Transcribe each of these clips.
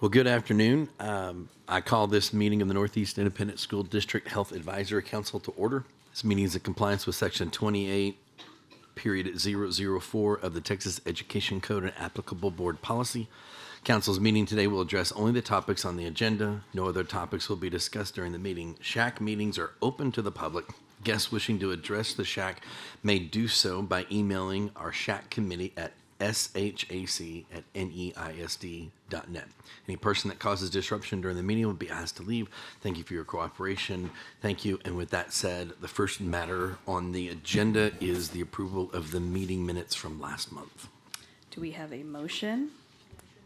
Well, good afternoon. I call this meeting of the Northeast Independent School District Health Advisory Council to order. This meeting is in compliance with Section 28, period 004 of the Texas Education Code and applicable board policy. Council's meeting today will address only the topics on the agenda. No other topics will be discussed during the meeting. SHAC meetings are open to the public. Guests wishing to address the SHAC may do so by emailing our SHAC committee at shac@neisd.net. Any person that causes disruption during the meeting will be asked to leave. Thank you for your cooperation. Thank you. And with that said, the first matter on the agenda is the approval of the meeting minutes from last month. Do we have a motion?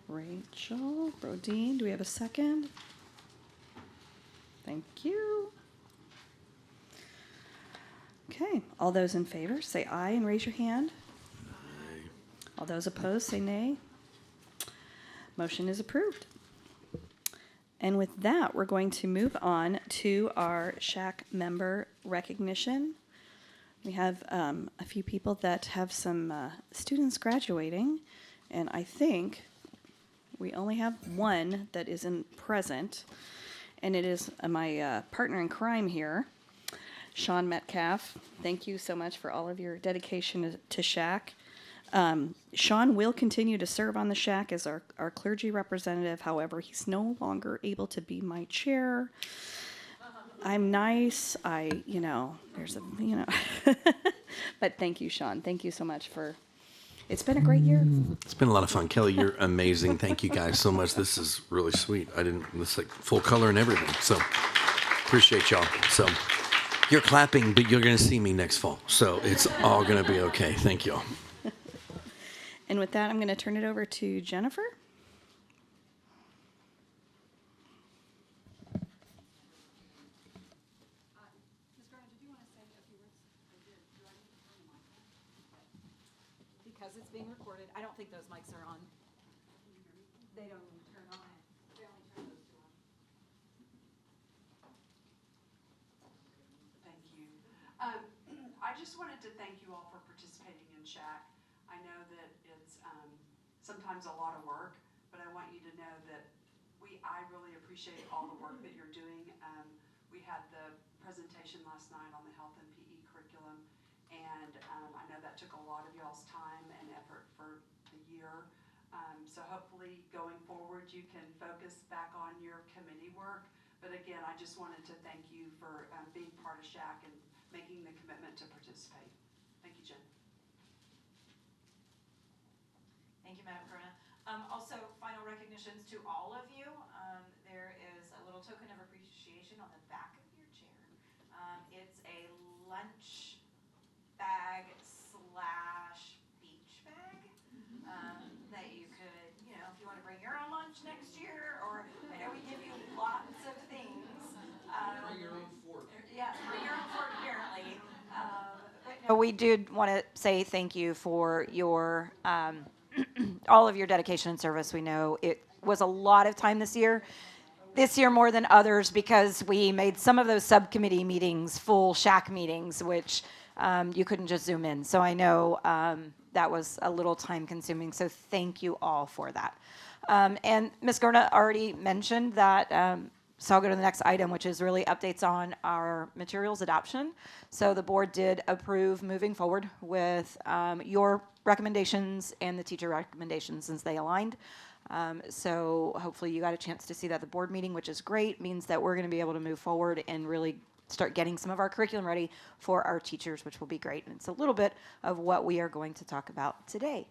Rachel Brodeen, do we have a second? Thank you. Okay, all those in favor, say aye and raise your hand. All those opposed, say nay. Motion is approved. And with that, we're going to move on to our SHAC member recognition. We have a few people that have some students graduating, and I think we only have one that isn't present, and it is my partner in crime here, Sean Metcalf. Thank you so much for all of your dedication to SHAC. Sean will continue to serve on the SHAC as our clergy representative. However, he's no longer able to be my chair. I'm nice. But thank you, Sean. Thank you so much it's been a great year. It's been a lot of fun. Kelly, you're amazing. Thank you guys so much. This is really sweet. It's like full color and everything. So appreciate y'all. So you're clapping, but you're going to see me next fall. So it's all going to be okay. Thank y'all. And with that, I'm going to turn it over to Jennifer. Ms. Garner, did you want to say a few words? I did. Do I need to turn the mic on? Because it's being recorded. I don't think those mics are on. Can you hear me? They don't even turn on. They only turn those two on. Thank you. I just wanted to thank you all for participating in SHAC. I know that it's sometimes a lot of work, but I want you to know that I really appreciate all the work that you're doing. We had the presentation last night on the health and PE curriculum, and I know that took a lot of y'all's time and effort for the year. So hopefully going forward you can focus back on your committee work. But again, I just wanted to thank you for being part of SHAC and making the commitment to participate. Thank you, Jen. Thank you, Madam Corona. Also, final recognitions to all of you. There is a little token of appreciation on the back of your chair. It's a lunch bag / beach bag that you could, if you want to bring your own lunch next year, or I know we give you lots of things. Bring your own fork. Yeah, bring your own fork, apparently. But no, we did want to say thank you for your all of your dedication and service. We know it was a lot of time this year more than others, because we made some of those subcommittee meetings full SHAC meetings, which you couldn't just zoom in. So I know that was a little time consuming. So thank you all for that. And Ms. Gerna already mentioned that. So I'll go to the next item, which is really updates on our materials adoption. So the board did approve moving forward with your recommendations and the teacher recommendations, since they aligned. So hopefully you got a chance to see that at the board meeting, which is great. Means that we're going to be able to move forward and really start getting some of our curriculum ready for our teachers, which will be great. And it's a little bit of what we are going to talk about today.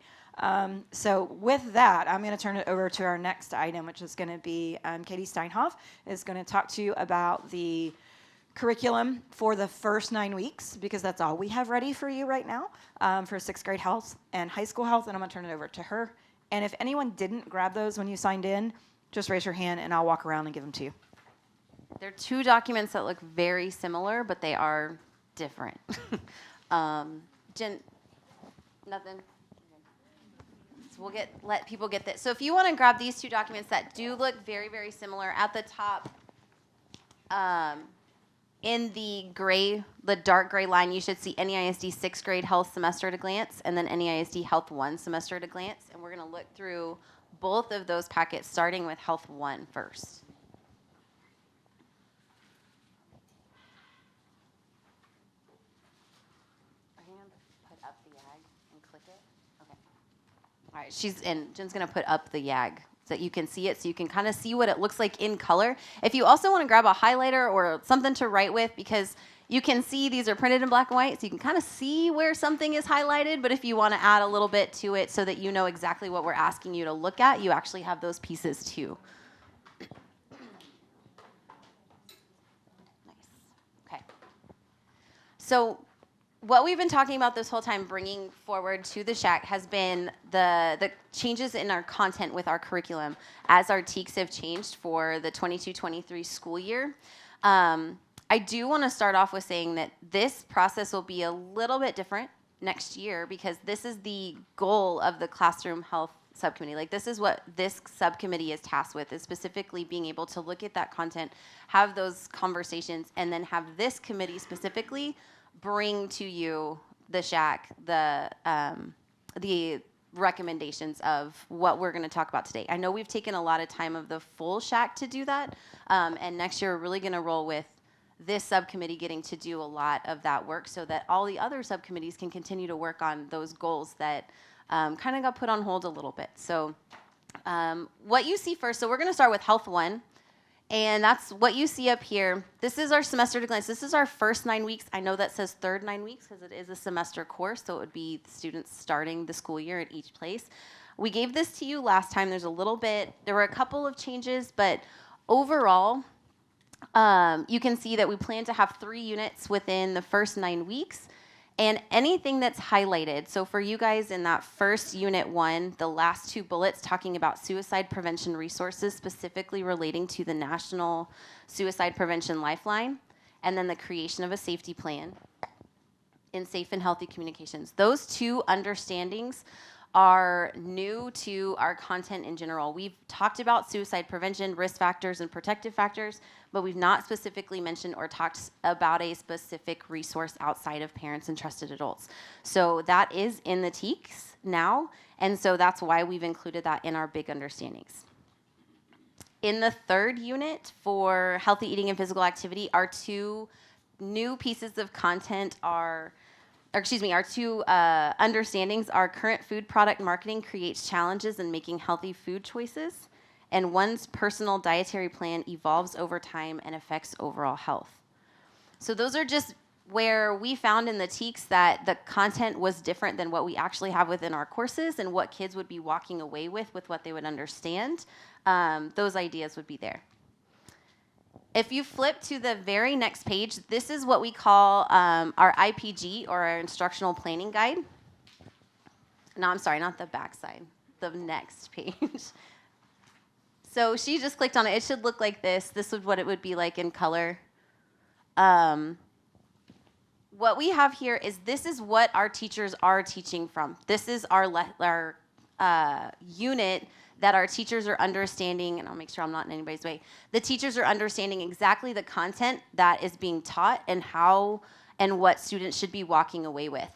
So with that, I'm going to turn it over to our next item, which is going to be Katie Steinhoff is going to talk to you about the curriculum for the first 9 weeks, because that's all we have ready for you right now for sixth grade health and high school health. And I'm going to turn it over to her. And if anyone didn't grab those when you signed in, just raise your hand and I'll walk around and give them to you. They're two documents that look very similar, but they are different. Jen, nothing? So we'll let people get this. So if you want to grab these two documents that do look very, very similar, at the top, in the dark gray line, you should see NEISD 6th grade health semester at a glance, and then NEISD health 1 semester at a glance. And we're going to look through both of those packets, starting with Health 1 first. Are you going to put up the YAG and click it? Okay. All right, Jen's going to put up the YAG so that you can see it, so you can kind of see what it looks like in color. If you also want to grab a highlighter or something to write with, because you can see these are printed in black and white, so you can kind of see where something is highlighted, but if you want to add a little bit to it so that you know exactly what we're asking you to look at, you actually have those pieces too. Nice. Okay. So what we've been talking about this whole time, bringing forward to the SHAC, has been the changes in our content with our curriculum as our TEKS have changed for the 22-23 school year. I do want to start off with saying that this process will be a little bit different next year, because this is the goal of the classroom health subcommittee. Like, this is what this subcommittee is tasked with, is specifically being able to look at that content, have those conversations, and then have this committee specifically bring to you, the SHAC, the recommendations of what we're going to talk about today. I know we've taken a lot of time of the full SHAC to do that, and next year we're really going to roll with this subcommittee getting to do a lot of that work, so that all the other subcommittees can continue to work on those goals that kind of got put on hold a little bit. So what you see first, so we're going to start with Health 1. And that's what you see up here. This is our semester to glance. This is our first 9 weeks. I know that says third 9 weeks because it is a semester course, so it would be the students starting the school year at each place. We gave this to you last time. There were a couple of changes, but overall, you can see that we plan to have 3 units within the first 9 weeks. And anything that's highlighted, so for you guys in that first unit 1, the last 2 bullets talking about suicide prevention resources, specifically relating to the National Suicide Prevention Lifeline, and then the creation of a safety plan in safe and healthy communications. Those 2 understandings are new to our content in general. We've talked about suicide prevention, risk factors, and protective factors, but we've not specifically mentioned or talked about a specific resource outside of parents and trusted adults. So that is in the TEKS now, and so that's why we've included that in our big understandings. In the third unit for healthy eating and physical activity, our 2 new pieces of content are our 2 understandings are current food product marketing creates challenges in making healthy food choices, and one's personal dietary plan evolves over time and affects overall health. So those are just where we found in the TEKS that the content was different than what we actually have within our courses, and what kids would be walking away with what they would understand. Those ideas would be there. If you flip to the very next page, this is what we call our IPG, or our instructional planning guide. No, I'm sorry, not the back side, the next page. So she just clicked on it. It should look like this. This is what it would be like in color. What we have here is, this is what our teachers are teaching from. This is our unit that our teachers are understanding, and I'll make sure I'm not in anybody's way. The teachers are understanding exactly the content that is being taught and how and what students should be walking away with.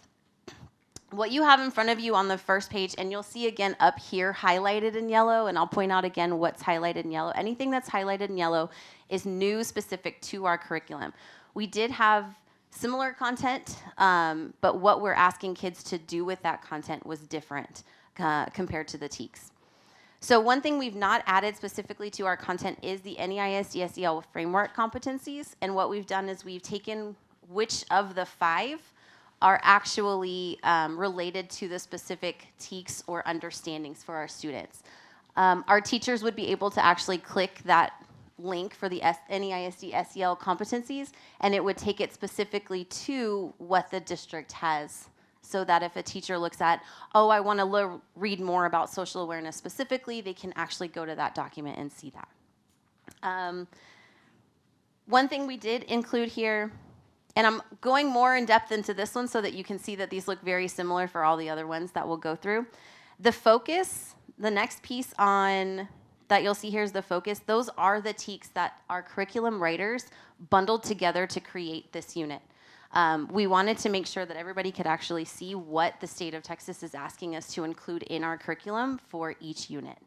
What you have in front of you on the first page, and you'll see again up here highlighted in yellow, and I'll point out again what's highlighted in yellow. Anything that's highlighted in yellow is new, specific to our curriculum. We did have similar content, but what we're asking kids to do with that content was different compared to the TEKS. So one thing we've not added specifically to our content is the NEISD SEL framework competencies. And what we've done is we've taken which of the 5 are actually related to the specific TEKS or understandings for our students. Our teachers would be able to actually click that link for the NEISD SEL competencies, and it would take it specifically to what the district has, so that if a teacher looks at, oh, I want to read more about social awareness specifically, they can actually go to that document and see that. One thing we did include here, and I'm going more in depth into this one so that you can see that these look very similar for all the other ones that we'll go through. The focus, the next piece on that you'll see here is the focus. Those are the TEKS that our curriculum writers bundled together to create this unit. We wanted to make sure that everybody could actually see what the state of Texas is asking us to include in our curriculum for each unit.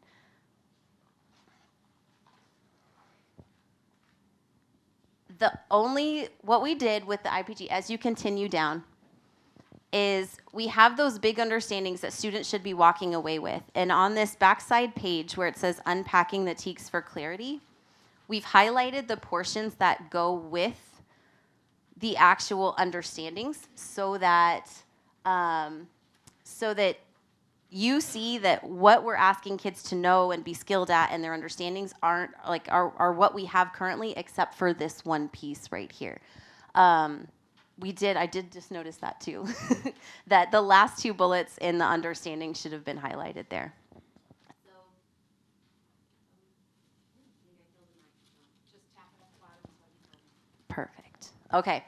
what we did with the IPG as you continue down is we have those big understandings that students should be walking away with. And on this backside page where it says unpacking the TEKS for clarity, we've highlighted the portions that go with the actual understandings so that you see that what we're asking kids to know and be skilled at and their understandings are what we have currently, except for this one piece right here. I did just notice that too, that the last two bullets in the understanding should have been highlighted there. Perfect. Okay.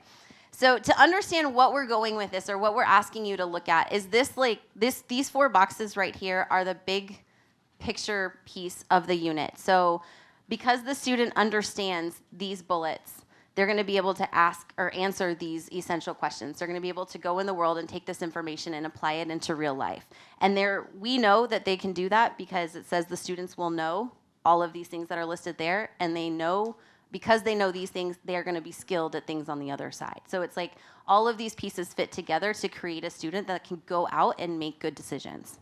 So to understand what we're going with this, or what we're asking you to look at, is these 4 boxes right here are the big picture piece of the unit. So because the student understands these bullets, they're going to be able to ask or answer these essential questions. They're going to be able to go in the world and take this information and apply it into real life. And we know that they can do that because it says the students will know all of these things that are listed there, and they know, because they know these things, they are going to be skilled at things on the other side. So it's like all of these pieces fit together to create a student that can go out and make good decisions.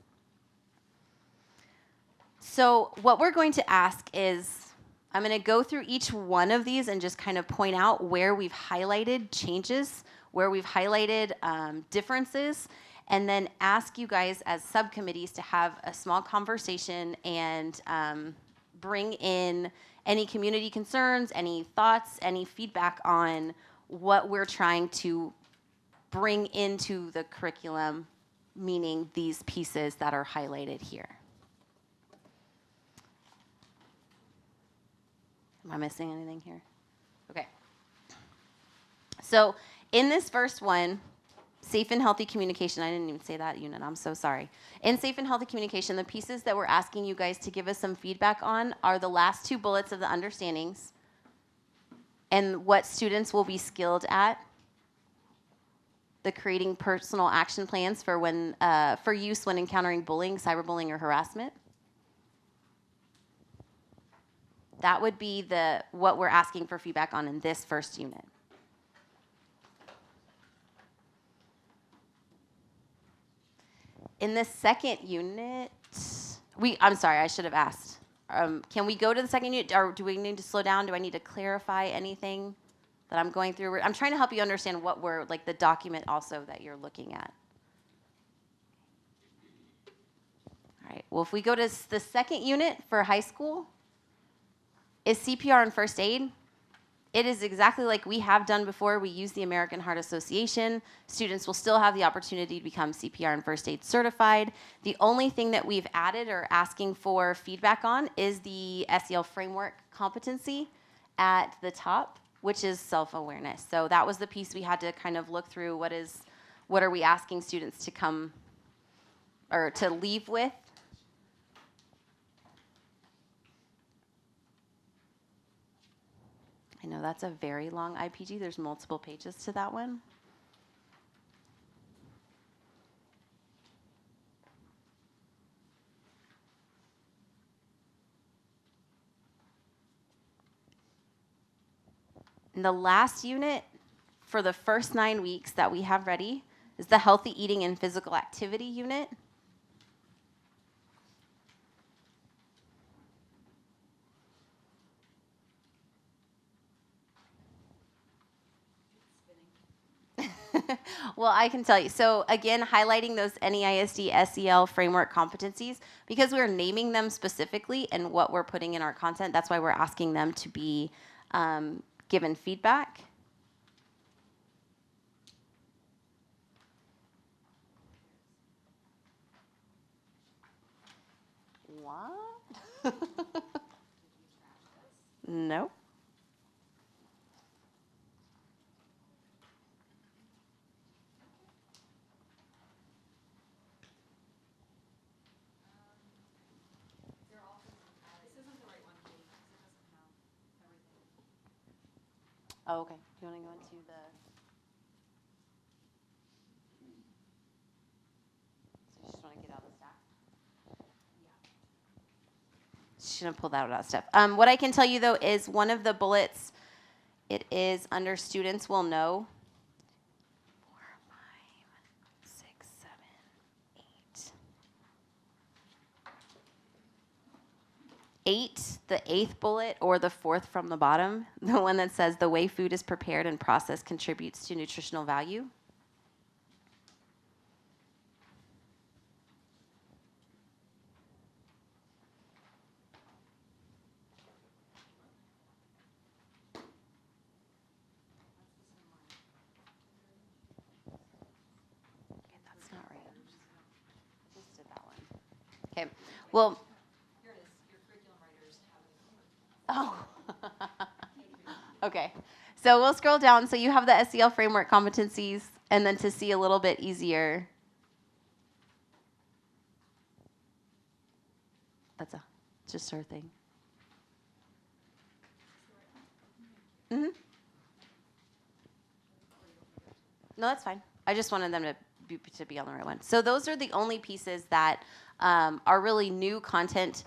So what we're going to ask is, I'm going to go through each one of these and just kind of point out where we've highlighted changes, where we've highlighted differences, and then ask you guys as subcommittees to have a small conversation and bring in any community concerns, any thoughts, any feedback on what we're trying to bring into the curriculum, meaning these pieces that are highlighted here. Am I missing anything here? Okay. So in this first one, safe and healthy communication, I didn't even say that unit, I'm so sorry. In safe and healthy communication, the pieces that we're asking you guys to give us some feedback on are the last 2 bullets of the understandings and what students will be skilled at, the creating personal action plans for use when encountering bullying, cyberbullying, or harassment. That would be what we're asking for feedback on in this first unit. In the second unit, I'm sorry, I should have asked. Can we go to the second unit, or do we need to slow down? Do I need to clarify anything that I'm going through? I'm trying to help you understand what the document also that you're looking at. All right, well, if we go to the second unit for high school, is CPR and first aid. It is exactly like we have done before. We use the American Heart Association. Students will still have the opportunity to become CPR and first aid certified. The only thing that we've added or asking for feedback on is the SEL framework competency at the top, which is self-awareness. So that was the piece we had to kind of look through. What are we asking students to come or to leave with? I know that's a very long IPG. There's multiple pages to that one. And the last unit for the first 9 weeks that we have ready is the healthy eating and physical activity unit. Well, I can tell you. So again, highlighting those NEISD SEL framework competencies, because we're naming them specifically and what we're putting in our content, that's why we're asking them to be given feedback. What? No. Oh, okay. Do you want to go into the... So you just want to get out of the stack? Yeah. Shouldn't pull that out of stuff. What I can tell you, though, is one of the bullets It is under students will know. 4, 5, 6, 7, 8. 8, the 8th bullet or the 4th from the bottom, the one that says the way food is prepared and processed contributes to nutritional value. Okay, that's not right. Just did that one. Okay, well. Here it is, your curriculum writers have it. Oh. Okay. So we'll scroll down. So you have the SEL framework competencies, and then to see a little bit easier. That's just our thing. Mm-hmm. No, that's fine. I just wanted them to be on the right one. So those are the only pieces that are really new content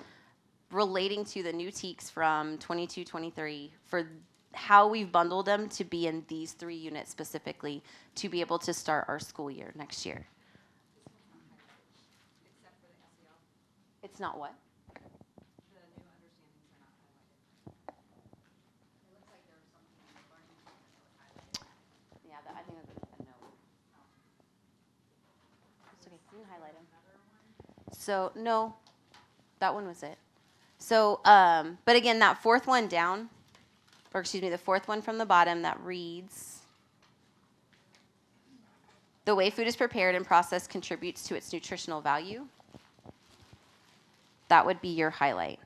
relating to the new TEKS from 22-23 for how we've bundled them to be in these 3 units specifically to be able to start our school year next year. Except for the SEL, It's not what? the new understandings are not highlighted. It looks like there was something in the learning plan that was highlighted. Yeah, I think that's a no. It's okay. You can highlight them. So no, that one was it. So, but again, that 4th one down, or excuse me, the 4th one from the bottom that reads, the way food is prepared and processed contributes to its nutritional value. That would be your highlight.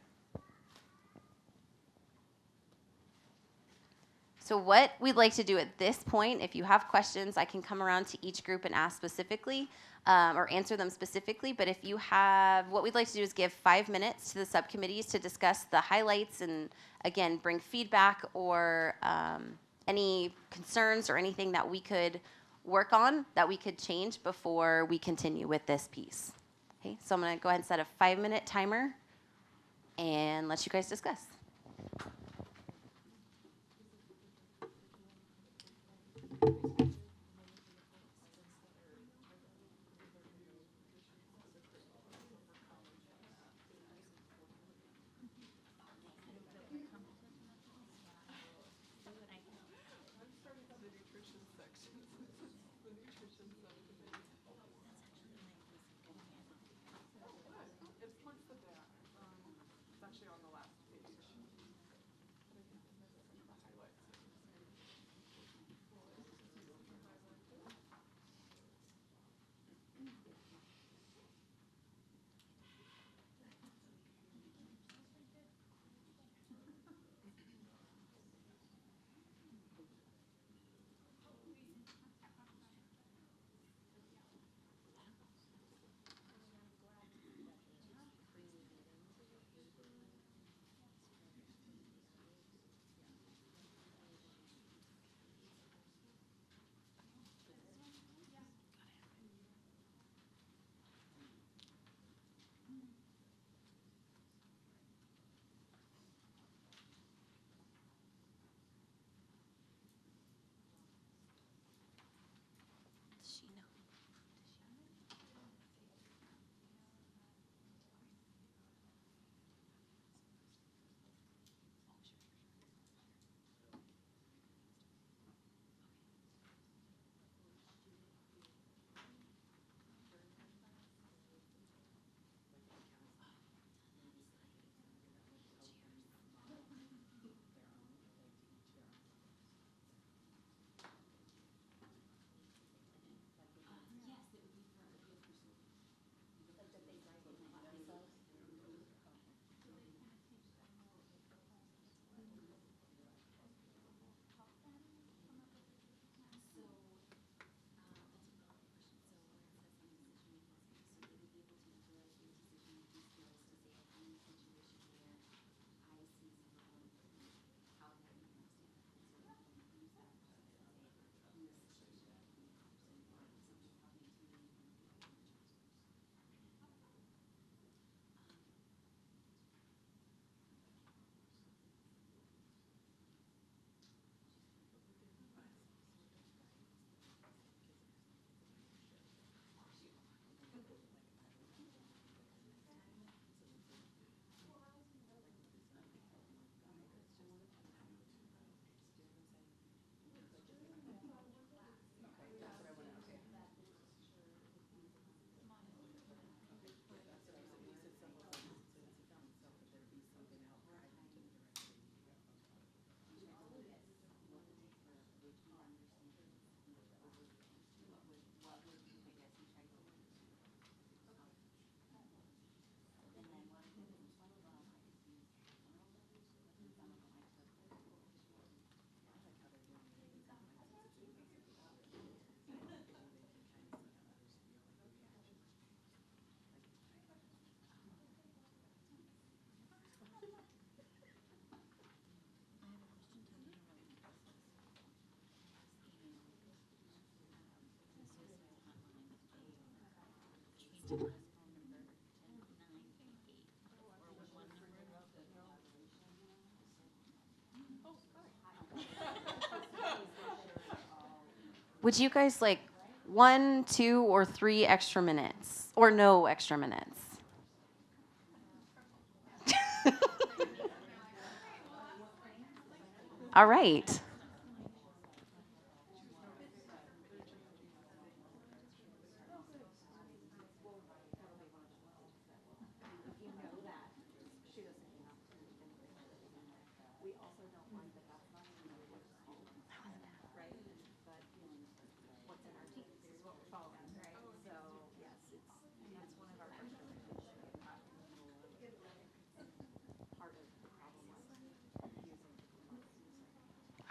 So what we'd like to do at this point, if you have questions, I can come around to each group and ask specifically, or answer them specifically. But if you have, what we'd like to do is give 5 minutes to the subcommittees to discuss the highlights and, again, bring feedback or any concerns or anything that we could work on, that we could change before we continue with this piece. Okay, so I'm going to go ahead and set a 5-minute timer and let you guys discuss. It's actually on the last page. Would you guys like 1, 2, or 3 extra minutes? Or no extra minutes? All right.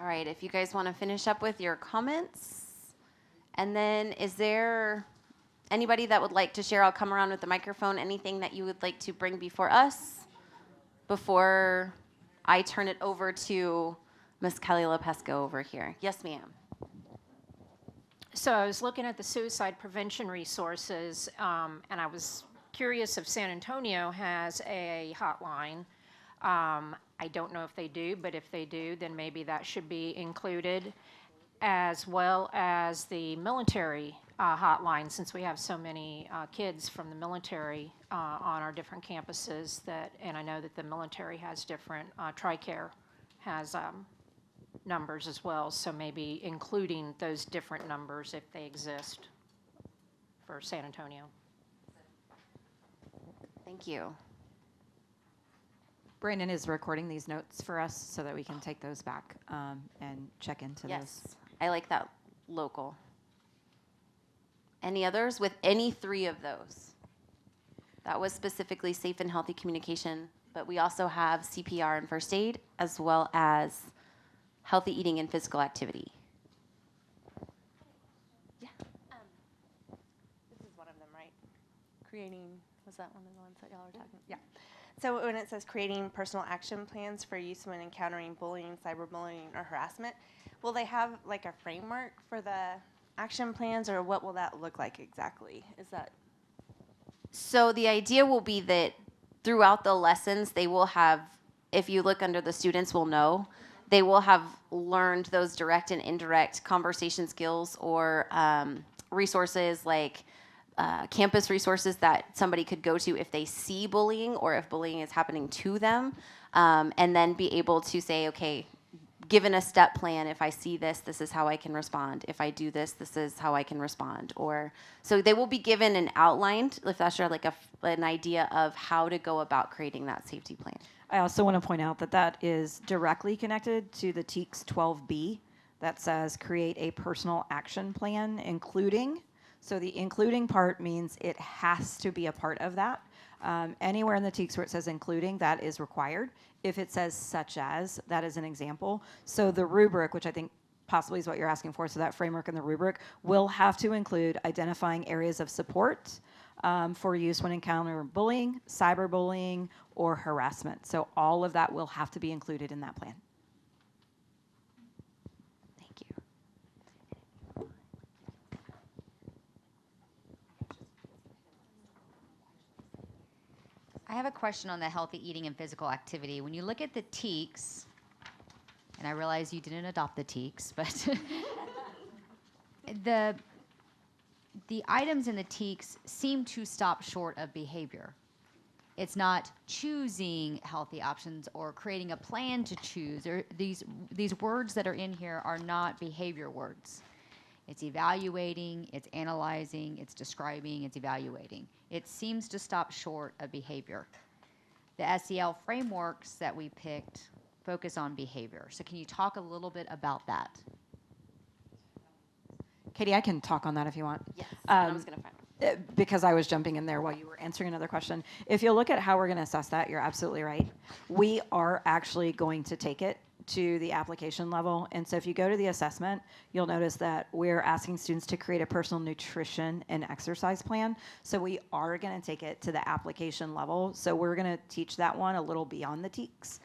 All right, if you guys want to finish up with your comments. And then is there anybody that would like to share? I'll come around with the microphone. Anything that you would like to bring before us before I turn it over to Miss Kelly Lopesco over here? Yes, ma'am. So I was looking at the suicide prevention resources, and I was curious if San Antonio has a hotline. I don't know if they do, but if they do, then maybe that should be included, as well as the military hotline, since we have so many kids from the military on our different campuses. And I know that the military has different, TRICARE has numbers as well, so maybe including those different numbers if they exist for San Antonio. Thank you. Brandon is recording these notes for us so that we can take those back and check into Yes, those. I like that local. Any others with any 3 of those? That was specifically safe and healthy communication, but we also have CPR and first aid, as well as healthy eating and physical activity. This is one of them, right? Creating, was that one of the ones that y'all are talking? Yeah. So when it says creating personal action plans for use when encountering bullying, cyberbullying, or harassment, will they have like a framework for the action plans, or what will that look like exactly? Is that? So the idea will be that throughout the lessons, they will have, if you look under the students will know, they will have learned those direct and indirect conversation skills or resources like campus resources that somebody could go to if they see bullying or if bullying is happening to them, and then be able to say, okay, given a step plan, if I see this, this is how I can respond. If I do this, this is how I can respond. Or so they will be given an outlined, if that's like an idea of how to go about creating that safety plan. I also want to point out that that is directly connected to the TEKS 12B that says create a personal action plan, including. So the including part means it has to be a part of that. Anywhere in the TEKS where it says including, that is required. If it says such as, that is an example. So the rubric, which I think possibly is what you're asking for, so that framework and the rubric will have to include identifying areas of support for use when encountering bullying, cyberbullying, or harassment. So all of that will have to be included in that plan. Thank you. I have a question on the healthy eating and physical activity. When you look at the TEKS, and I realize you didn't adopt the TEKS, but the items in the TEKS seem to stop short of behavior. It's not choosing healthy options or creating a plan to choose. These words that are in here are not behavior words. It's evaluating, it's analyzing, it's describing, it's evaluating. It seems to stop short of behavior. The SEL frameworks that we picked focus on behavior. So can you talk a little bit about that? Katie, I can talk on that if you want. Yes, I was going to find Because I was jumping in there while you were answering another question. If you look at how we're going to assess that, you're absolutely right. We are actually going to take it to the application level. And so if you go to the assessment, you'll notice that we're asking students to create a personal nutrition and exercise plan. So we are going to take it to the application level. So we're going to teach that one a little beyond the TEKS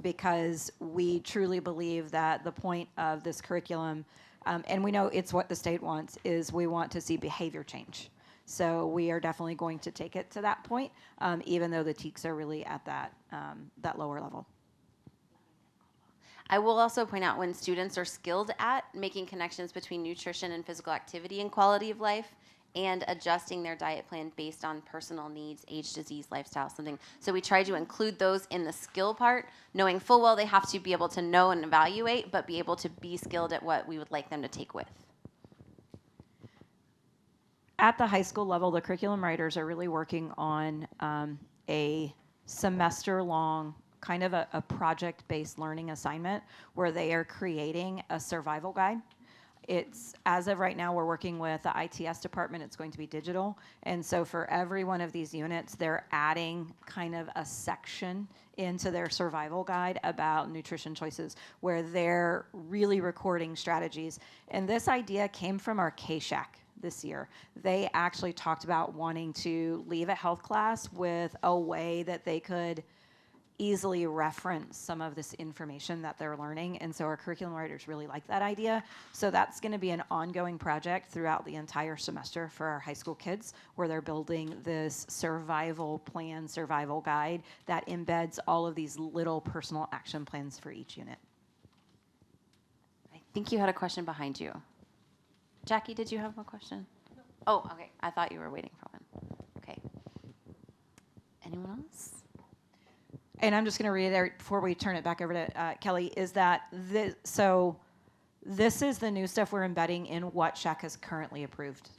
because we truly believe that the point of this curriculum, and we know it's what the state wants, is we want to see behavior change. So we are definitely going to take it to that point, even though the TEKs are really at that lower level. I will also point out when students are skilled at making connections between nutrition and physical activity and quality of life and adjusting their diet plan based on personal needs, age, disease, lifestyle, something. So we try to include those in the skill part, knowing full well they have to be able to know and evaluate, but be able to be skilled at what we would like them to take with. At the high school level, the curriculum writers are really working on a semester-long kind of a project-based learning assignment where they are creating a survival guide. It's, as of right now, we're working with the ITS department. It's going to be digital. And so for every one of these units, they're adding kind of a section into their survival guide about nutrition choices where they're really recording strategies. And this idea came from our SHAC this year. They actually talked about wanting to leave a health class with a way that they could easily reference some of this information that they're learning. And so our curriculum writers really like that idea. So that's going to be an ongoing project throughout the entire semester for our high school kids, where they're building this survival plan, survival guide that embeds all of these little personal action plans for each unit. I think you had a question behind you. Jackie, did you have a question? No. Oh, okay. I thought you were waiting for one. Okay. Anyone else? And I'm just going to reiterate before we turn it back over to Kelly, is that this is the new stuff we're embedding in what SHAC has currently approved.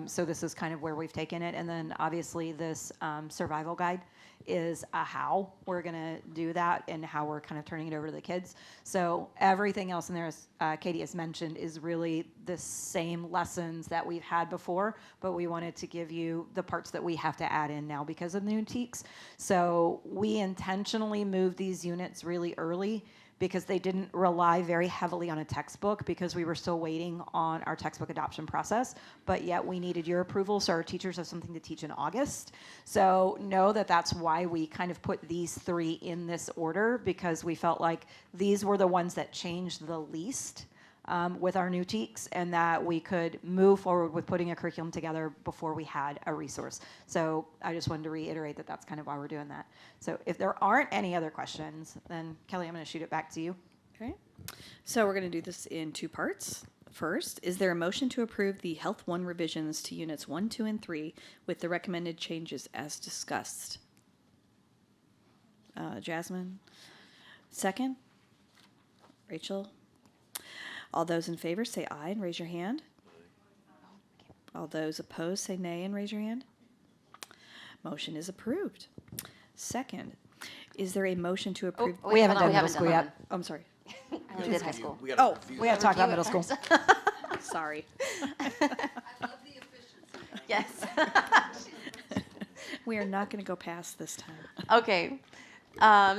So this is kind of where we've taken it. And then obviously this survival guide is a how we're going to do that and how we're kind of turning it over to the kids. So everything else in there, as Katie has mentioned, is really the same lessons that we've had before, but we wanted to give you the parts that we have to add in now because of the new TEKs. So we intentionally moved these units really early because they didn't rely very heavily on a textbook because we were still waiting on our textbook adoption process, but yet we needed your approval so our teachers have something to teach in August. So know that that's why we kind of put these three in this order, because we felt like these were the ones that changed the least with our new TEKs, and that we could move forward with putting a curriculum together before we had a resource. So I just wanted to reiterate that that's kind of why we're doing that. So if there aren't any other questions, then Kelly, I'm going to shoot it back to you. Okay. So we're going to do this in two parts. First, is there a motion to approve the Health 1 revisions to Units 1, 2, and 3 with the recommended changes as discussed? Jasmine? Second? Rachel? All those in favor say aye and raise your hand. All those opposed say nay and raise your hand. Motion is approved. Second, is there a motion to approve? We haven't done we middle haven't school done yet. Oh, I'm sorry. I only did high school. We gotta Oh, review We have to talk about middle school. Sorry. I love the efficiency. Yes. We are not going to go past this time. Okay.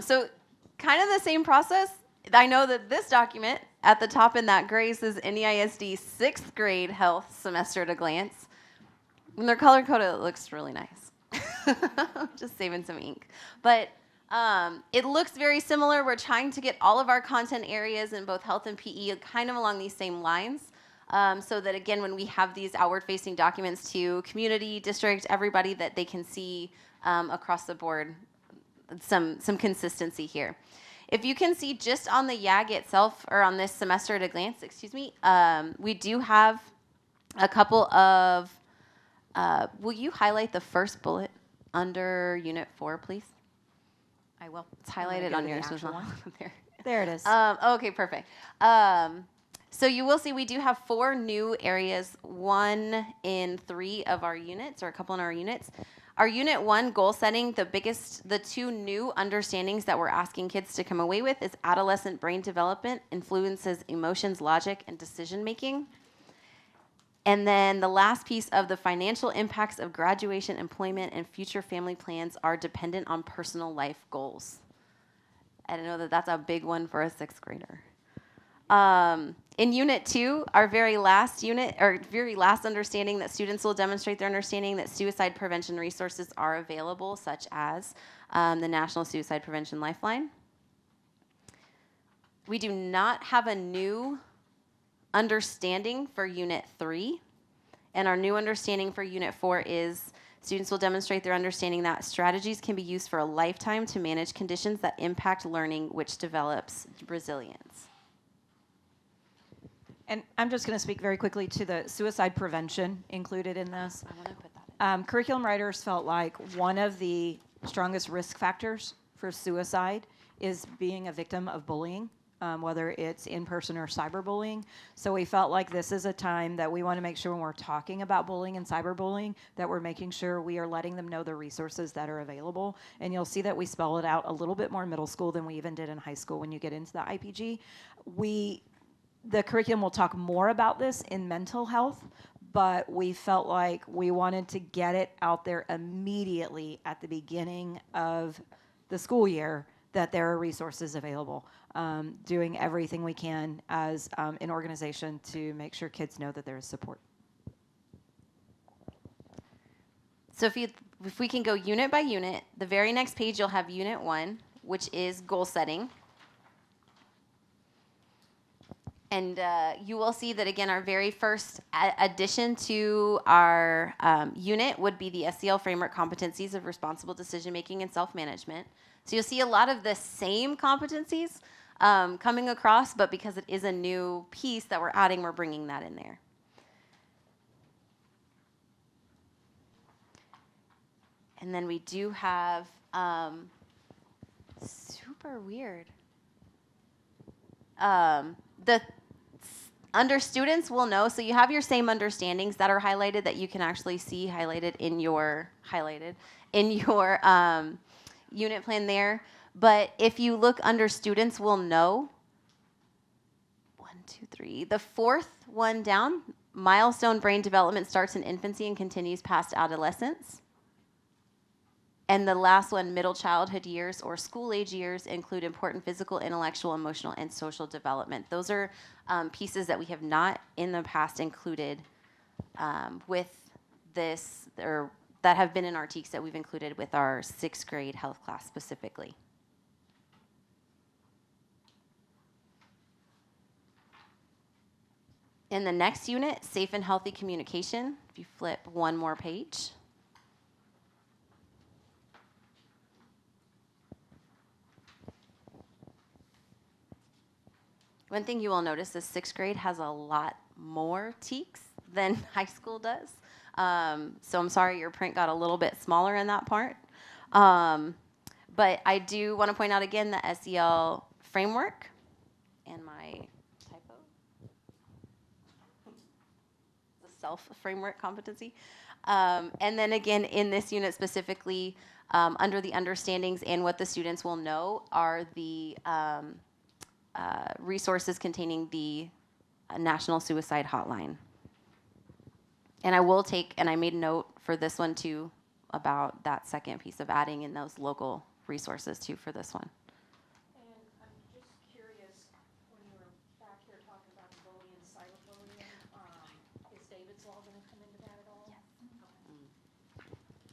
So kind of the same process. I know that this document at the top in that gray says NEISD 6th grade health semester at a glance. When they're color coded, it looks really nice. Just saving some ink. But it looks very similar. We're trying to get all of our content areas in both health and PE kind of along these same lines. So that, again, when we have these outward-facing documents to community, district, everybody, that they can see across the board some consistency here. If you can see just on the YAG itself, or on this semester at a glance, excuse me, we do have a couple of, will you highlight the first bullet under Unit 4, please? I will. It's highlighted on yours as well. There it is. Okay, perfect. So you will see we do have 4 new areas, 1 in 3 of our units, or a couple in our units. Our Unit 1 goal setting, the 2 new understandings that we're asking kids to come away with is adolescent brain development influences emotions, logic, and decision making. And then the last piece of the financial impacts of graduation, employment, and future family plans are dependent on personal life goals. I know that that's a big one for a 6th grader. In Unit 2, our very last understanding that students will demonstrate their understanding that suicide prevention resources are available, such as the National Suicide Prevention Lifeline. We do not have a new understanding for Unit 3, And our new understanding for Unit 4 is students will demonstrate their understanding that strategies can be used for a lifetime to manage conditions that impact learning, which develops resilience. And I'm just going to speak very quickly to the suicide prevention included in this. I want to put that in. Curriculum writers felt like one of the strongest risk factors for suicide is being a victim of bullying, whether it's in person or cyberbullying. So we felt like this is a time that we want to make sure when we're talking about bullying and cyberbullying that we're making sure we are letting them know the resources that are available. And you'll see that we spell it out a little bit more in middle school than we even did in high school when you get into the IPG. The curriculum will talk more about this in mental health, but we felt like we wanted to get it out there immediately at the beginning of the school year that there are resources available, doing everything we can as an organization to make sure kids know that there is support. So if we can go unit by unit, the very next page you'll have Unit 1, which is goal setting. And you will see that, again, our very first addition to our unit would be the SEL framework competencies of responsible decision-making and self-management. So you'll see a lot of the same competencies coming across, but because it is a new piece that we're adding, we're bringing that in there. And then we do have super weird. Under students will know, so you have your same understandings that are highlighted that you can actually see highlighted in your unit plan there. But if you look under students will know, 1, 2, 3, the fourth one down, milestone brain development starts in infancy and continues past adolescence. And the last one, middle childhood years or school age years, include important physical, intellectual, emotional, and social development. Those are pieces that we have not in the past included with this, or that have been in our TEKS that we've included with our 6th grade health class specifically. In the next unit, safe and healthy communication, if you flip one more page. One thing you will notice is 6th grade has a lot more TEKS than high school does. So I'm sorry your print got a little bit smaller in that part. But I do want to point out again the SEL framework and my typo. The self framework competency. And then again in this unit specifically, under the understandings and what the students will know are the resources containing the National Suicide Hotline. And I will take, and I made note for this one too, about that second piece of adding in those local resources too for this one. And I'm just curious, when you were back here talking about bullying and cyberbullying, is David's Law going to come into that at all?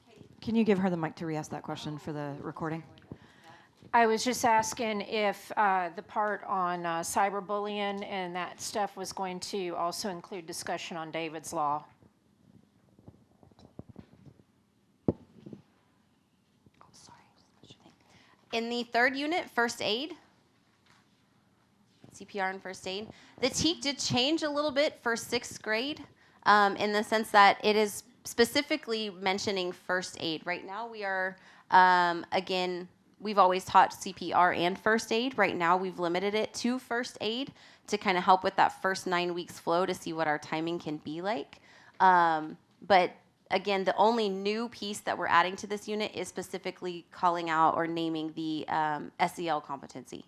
Yes. Can you give her the mic to re-ask that question for the recording? I was just asking if the part on cyberbullying and that stuff was going to also include discussion on David's Law. In the 3rd unit, first aid, CPR and first aid, the TEK did change a little bit for 6th grade in the sense that it is specifically mentioning first aid. Right now we are, again, we've always taught CPR and first aid. Right now we've limited it to first aid to kind of help with that first 9 weeks flow to see what our timing can be like. But again, the only new piece that we're adding to this unit is specifically calling out or naming the SEL competency.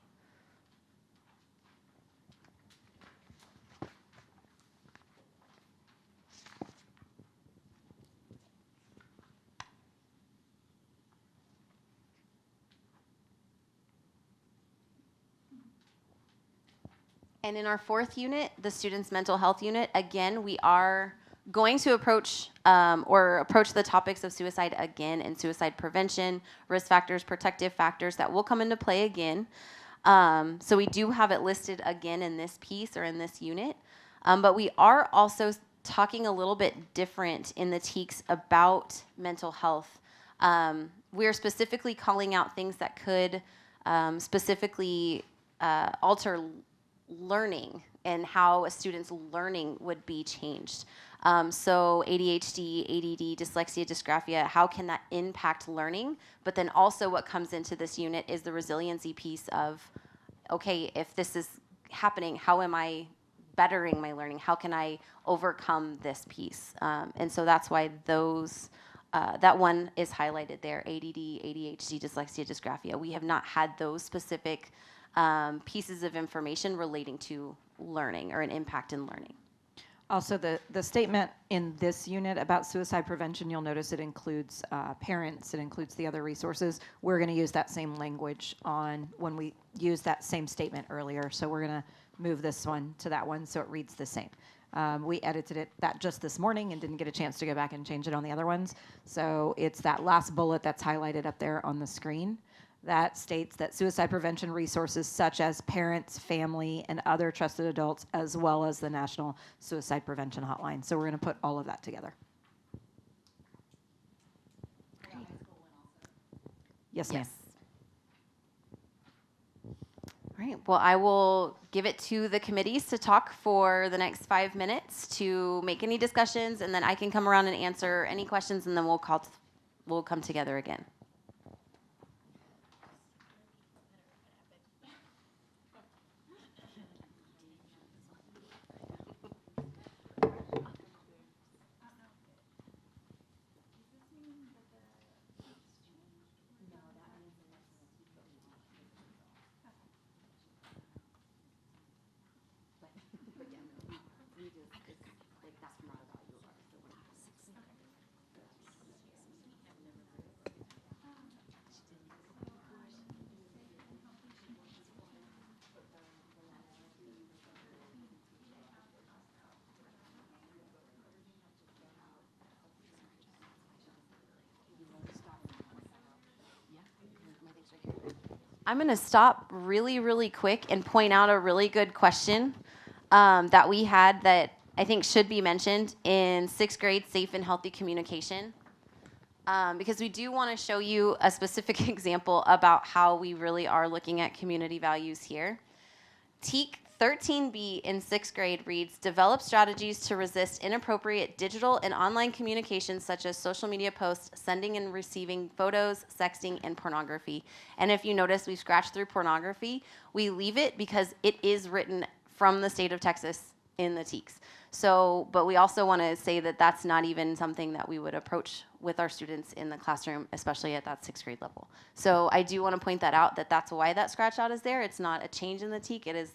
And in our 4th unit, the students' mental health unit, again, we are going to approach the topics of suicide again and suicide prevention, risk factors, protective factors that will come into play again. So we do have it listed again in this piece or in this unit. But we are also talking a little bit different in the TEKS about mental health. We're specifically calling out things that could specifically alter learning and how a student's learning would be changed. So ADHD, ADD, dyslexia, dysgraphia, how can that impact learning? But then also what comes into this unit is the resiliency piece of, okay, if this is happening, how am I bettering my learning? How can I overcome this piece? And so that's why those, that one is highlighted there, ADD, ADHD, dyslexia, dysgraphia. We have not had those specific pieces of information relating to learning or an impact in learning. Also, the statement in this unit about suicide prevention, you'll notice it includes parents, it includes the other resources. We're going to use that same language on when we used that same statement earlier. So we're going to move this one to that one so it reads the same. We edited that just this morning and didn't get a chance to go back and change it on the other ones. So it's that last bullet that's highlighted up there on the screen that states that suicide prevention resources such as parents, family, and other trusted adults, as well as the National Suicide Prevention Hotline. So we're going to put all of that together. Yes, ma'am. All right, well, I will give it to the committees to talk for the next 5 minutes to make any discussions, and then I can come around and answer any questions, and then we'll come together again. I'm going to stop really, really quick and point out a really good question that we had that I think should be mentioned in 6th grade safe and healthy communication. Because we do want to show you a specific example about how we really are looking at community values here. TEK 13B in 6th grade reads, develop strategies to resist inappropriate digital and online communications such as social media posts, sending and receiving photos, sexting, and pornography. And if you notice, we scratched through pornography. We leave it because it is written from the state of Texas in the TEKS. So, but we also want to say that that's not even something that we would approach with our students in the classroom, especially at that 6th grade level. So I do want to point that out, that that's why that scratch out is there. It's not a change in the TEK. It is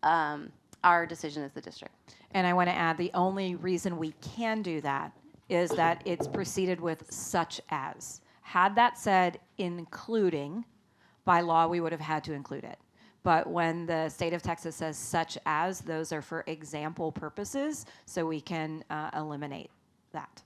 our decision as the district. And I want to add, the only reason we can do that is that it's preceded with such as. Had that said including, by law we would have had to include it. But when the state of Texas says such as, those are for example purposes, so we can eliminate that.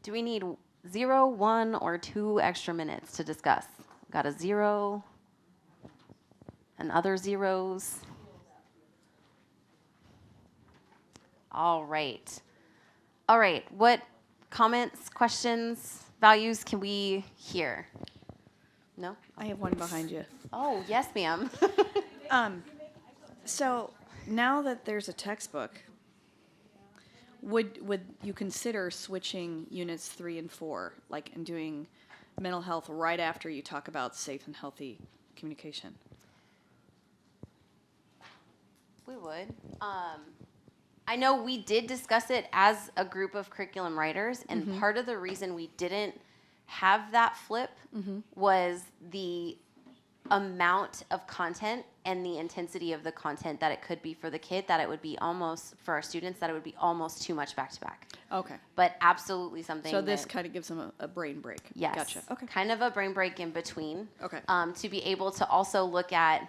Do we need 0, 1, or 2 extra minutes to discuss? Got a 0 and other zeros. All right. All right. What comments, questions, values can we hear? No? I have one behind you. Oh, yes, ma'am. So now that there's a textbook, would you consider switching units 3 and 4, like, and doing mental health right after you talk about safe and healthy communication? We would. I know we did discuss it as a group of curriculum writers, and part of the reason we didn't have that flip was the amount of content and the intensity of the content that it could be for the kid, that it would be almost, for our students, that it would be almost too much back to back. Okay. But absolutely something So this that, kind of gives them a brain break. yes, Gotcha. Okay. kind of a brain break in between. Okay. To be able to also look at,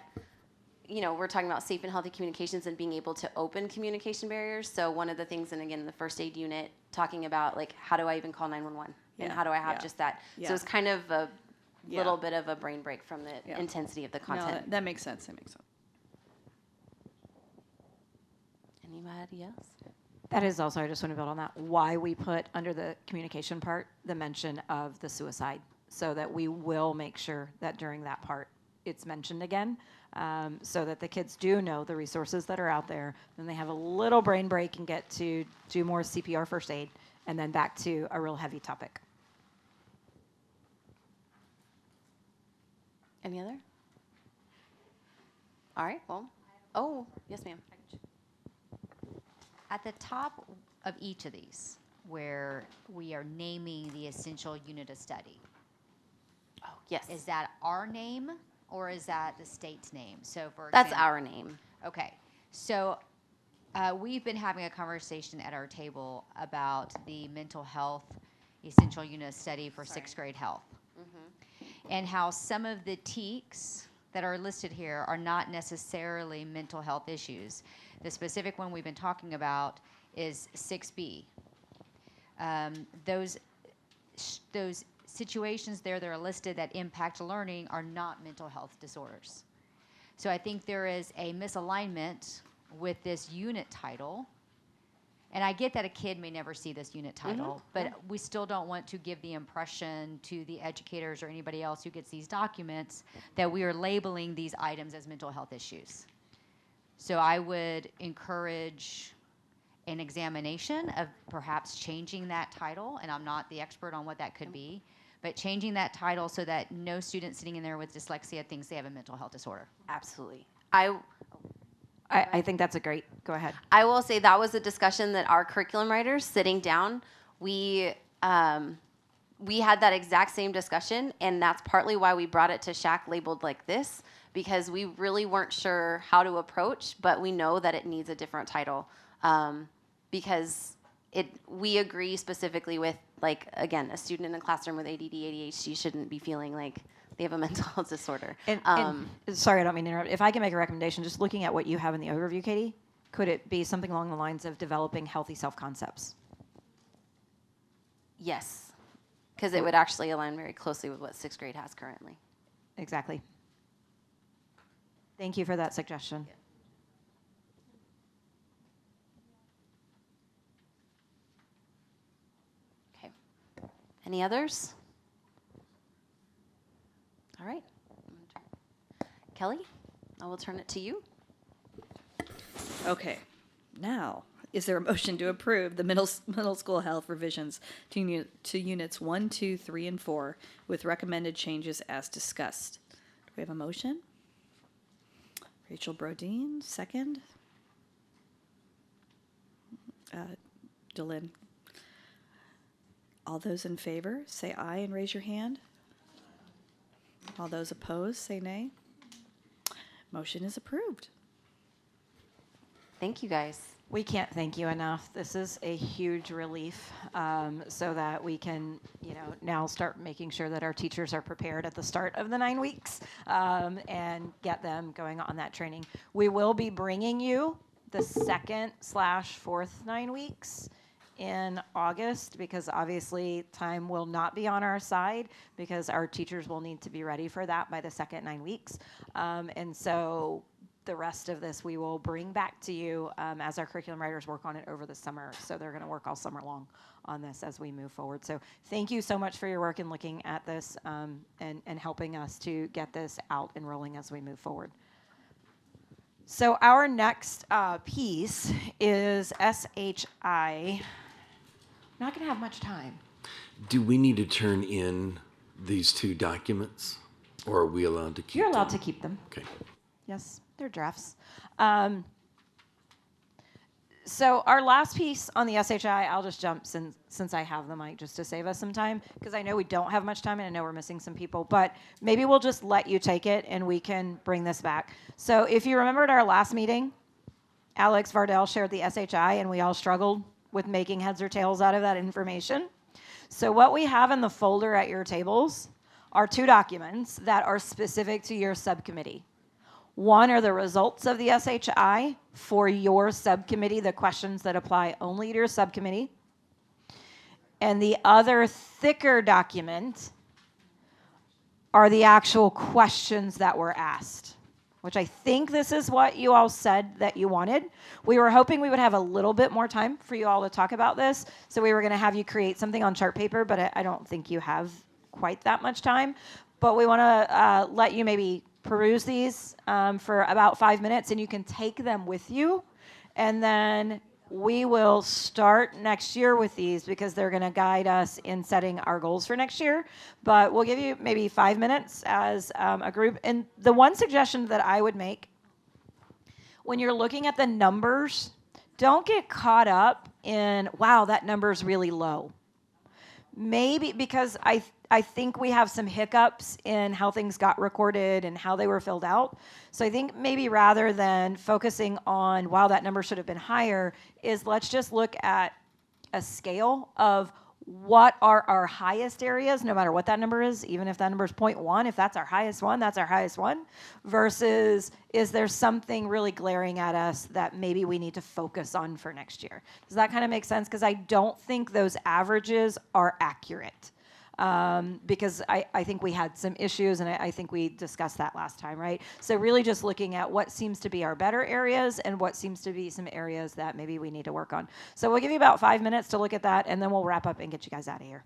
you know, we're talking about safe and healthy communications and being able to open communication barriers. So one of the things, and again, in the first aid unit, talking about, like, how do I even call 911? And Yeah, how do I have yeah, just that? yeah. So it's kind of a Yeah. little bit of a brain break from the Yeah. intensity of the No, content. that makes sense. That makes sense. Anybody else? That is also, I just want to build on that, why we put under the communication part the mention of the suicide, so that we will make sure that during that part it's mentioned again, so that the kids do know the resources that are out there. Then they have a little brain break and get to do more CPR first aid, and then back to a real heavy topic. Any other? All right, well, oh, yes, ma'am. At the top of each of these, where we are naming the essential unit of study, Oh, yes. is that our name or is that the state's name? So for That's example, our name. Okay, so we've been having a conversation at our table about the mental health essential unit of study for sixth grade health, and how some of the TEKs that are listed here are not necessarily mental health issues. The specific one we've been talking about is 6B. Those situations there that are listed that impact learning are not mental health disorders. So I think there is a misalignment with this unit title. And I get that a kid may never see this unit title, but we still don't want to give the impression to the educators or anybody else who gets these documents that we are labeling these items as mental health issues. So I would encourage an examination of perhaps changing that title, and I'm not the expert on what that could be, but changing that title so that no student sitting in there with dyslexia thinks they have a mental health disorder. Absolutely. I think that's a great, go ahead. I will say that was a discussion that our curriculum writers sitting down, we had that exact same discussion, and that's partly why we brought it to SHAC labeled like this, because we really weren't sure how to approach, but we know that it needs a different title, because we agree specifically with, like, again, a student in a classroom with ADD, ADHD shouldn't be feeling like they have a mental health disorder. And sorry, I don't mean to interrupt. If I can make a recommendation, just looking at what you have in the overview, Katie, could it be something along the lines of developing healthy self-concepts? Yes, because it would actually align very closely with what sixth grade has currently. Exactly. Thank you for that suggestion. Okay. Any others? All right. Kelly, I will turn it to you. Okay. Now, is there a motion to approve the middle school health revisions to units 1, 2, 3, and 4 with recommended changes as discussed? Do we have a motion? Rachel Brodeen, second. Delynn. All those in favor, say aye and raise your hand. All those opposed, say nay. Motion is approved. Thank you, guys. We can't thank you enough. This is a huge relief, so that we can, now start making sure that our teachers are prepared at the start of the 9 weeks, and get them going on that training. We will be bringing you the 2nd/4th 9 weeks in August because obviously time will not be on our side because our teachers will need to be ready for that by the second 9 weeks. And so the rest of this we will bring back to you as our curriculum writers work on it over the summer. So they're going to work all summer long on this as we move forward. So thank you so much for your work in looking at this and helping us to get this out and rolling as we move forward. So our next piece is SHI. Not going to have much time. Do we need to turn in these 2 documents, or are we allowed to keep You're allowed them? to keep them. Okay. Yes, they're drafts. So our last piece on the SHI, I'll just jump since I have the mic just to save us some time, because I know we don't have much time and I know we're missing some people, but maybe we'll just let you take it and we can bring this back. So if you remember at our last meeting, Alex Vardell shared the SHI and we all struggled with making heads or tails out of that information. So what we have in the folder at your tables are 2 documents that are specific to your subcommittee. One are the results of the SHI for your subcommittee, the questions that apply only to your subcommittee. And the other thicker document are the actual questions that were asked, which I think this is what you all said that you wanted. We were hoping we would have a little bit more time for you all to talk about this. So we were going to have you create something on chart paper, but I don't think you have quite that much time. But we want to let you maybe peruse these for about 5 minutes, and you can take them with you. And then we will start next year with these because they're going to guide us in setting our goals for next year. But we'll give you maybe 5 minutes as a group. And the one suggestion that I would make, when you're looking at the numbers, don't get caught up in, wow, that number's really low. Maybe because I think we have some hiccups in how things got recorded and how they were filled out. So I think maybe rather than focusing on, wow, that number should have been higher, is let's just look at a scale of what are our highest areas, no matter what that number is, even if that number is 0.1, if that's our highest one, that's our highest one, versus is there something really glaring at us that maybe we need to focus on for next year? Does that kind of make sense? Because I don't think those averages are accurate. Because I think we had some issues, and I think we discussed that last time, right? So really just looking at what seems to be our better areas and what seems to be some areas that maybe we need to work on. So we'll give you about 5 minutes to look at that, and then we'll wrap up and get you guys out of here.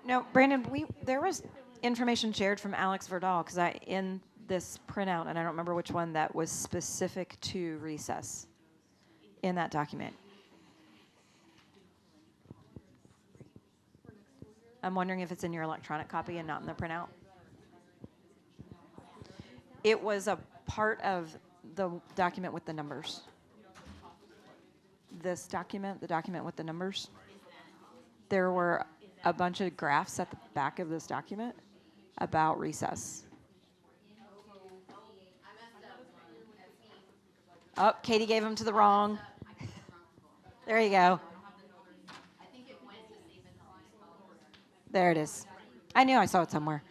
No, Brandon, there was information shared from Alex Verdal, because in this printout, and I don't remember which one, that was specific to recess in that document. I'm wondering if it's in your electronic copy and not in the printout. It was a part of the document with the numbers. This document, the document with the numbers, there were a bunch of graphs at the back of this document about recess. Oh, Katie gave them to the wrong. There you go. There it is. I knew I saw it somewhere.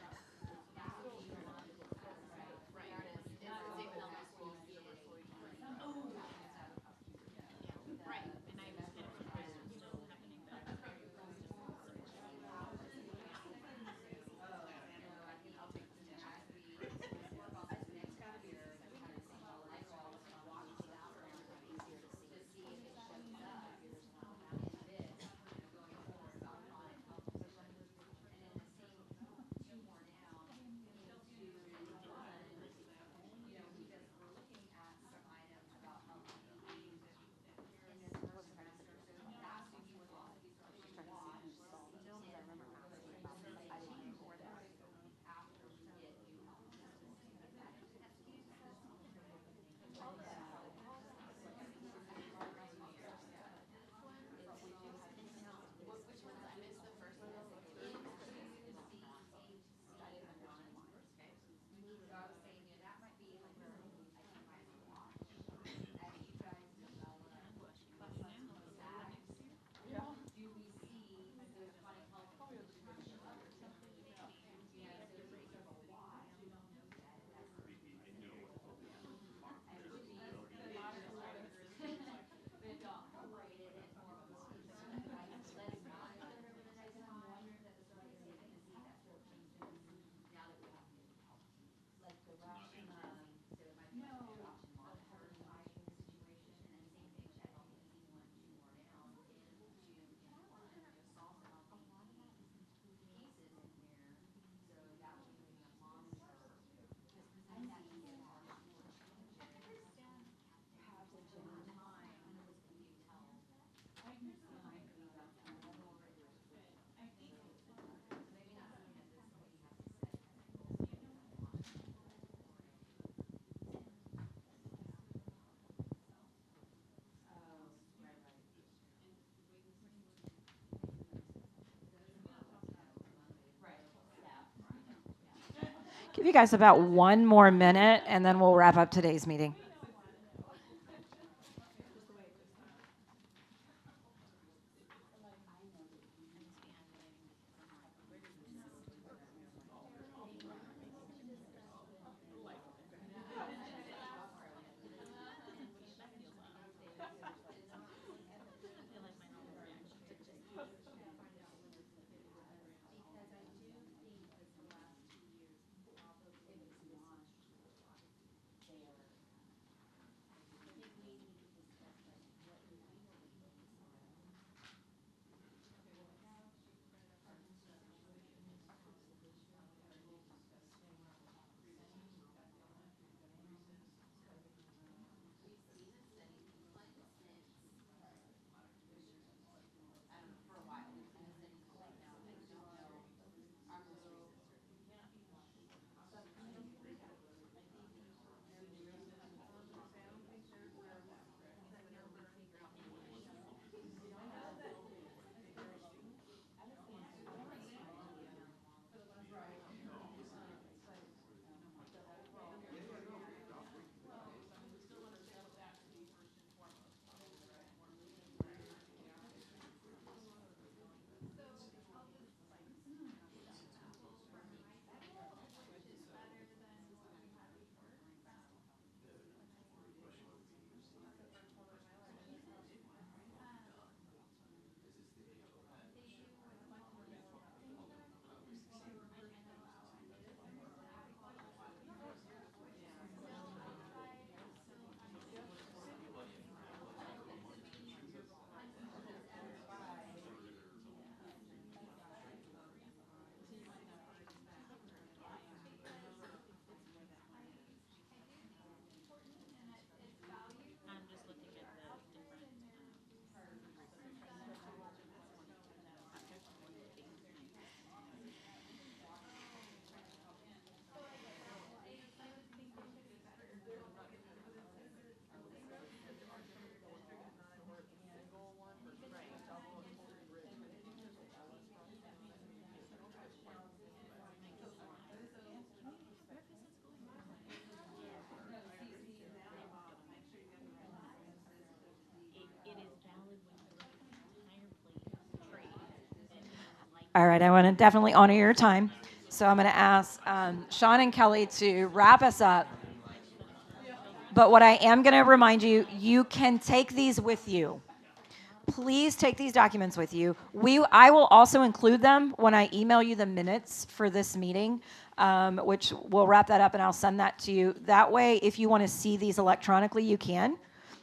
Give you guys about 1 more minute, and then we'll wrap up today's meeting. All right, I want to definitely honor your time. So I'm going to ask Sean and Kelly to wrap us up. But what I am going to remind you, you can take these with you. Please take these documents with you. I will also include them when I email you the minutes for this meeting, which we'll wrap that up and I'll send that to you. That way, if you want to see these electronically, you can.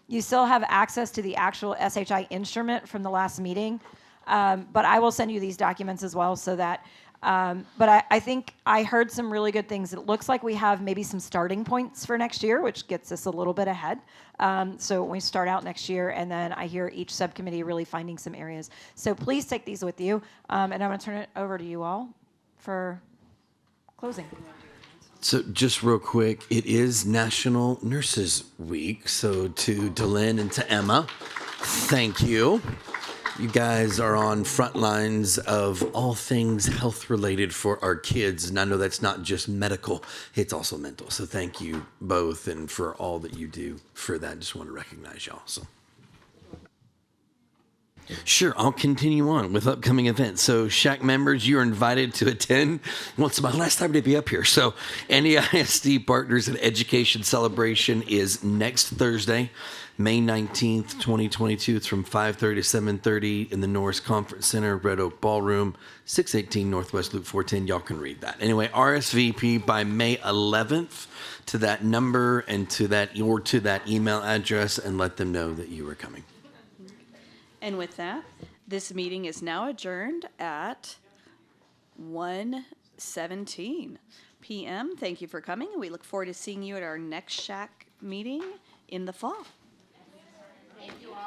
You still have access to the actual SHI instrument from the last meeting, but I will send you these documents as well so that, but I think I heard some really good things. It looks like we have maybe some starting points for next year, which gets us a little bit ahead. So we start out next year, and then I hear each subcommittee really finding some areas. So please take these with you, and I'm going to turn it over to you all for closing. So just real quick, it is National Nurses Week. So to Delyn and to Emma, thank you. You guys are on front lines of all things health related for our kids. And I know that's not just medical, it's also mental. So thank you both and for all that you do for that. Just want to recognize y'all. So. Sure, I'll continue on with upcoming events. So SHAC members, you're invited to attend. Well, it's my last time to be up here. So NEISD Partners in Education Celebration is next Thursday, May 19th, 2022. It's from 5:30 to 7:30 in the Norris Conference Center, Red Oak Ballroom, 618 Northwest Loop 410. Y'all can read that. Anyway, RSVP by May 11th to that number and to that email address and let them know that you are coming. And with that, this meeting is now adjourned at 1:17 p.m. Thank you for coming. We look forward to seeing you at our next SHAC meeting in the fall. Thank you all.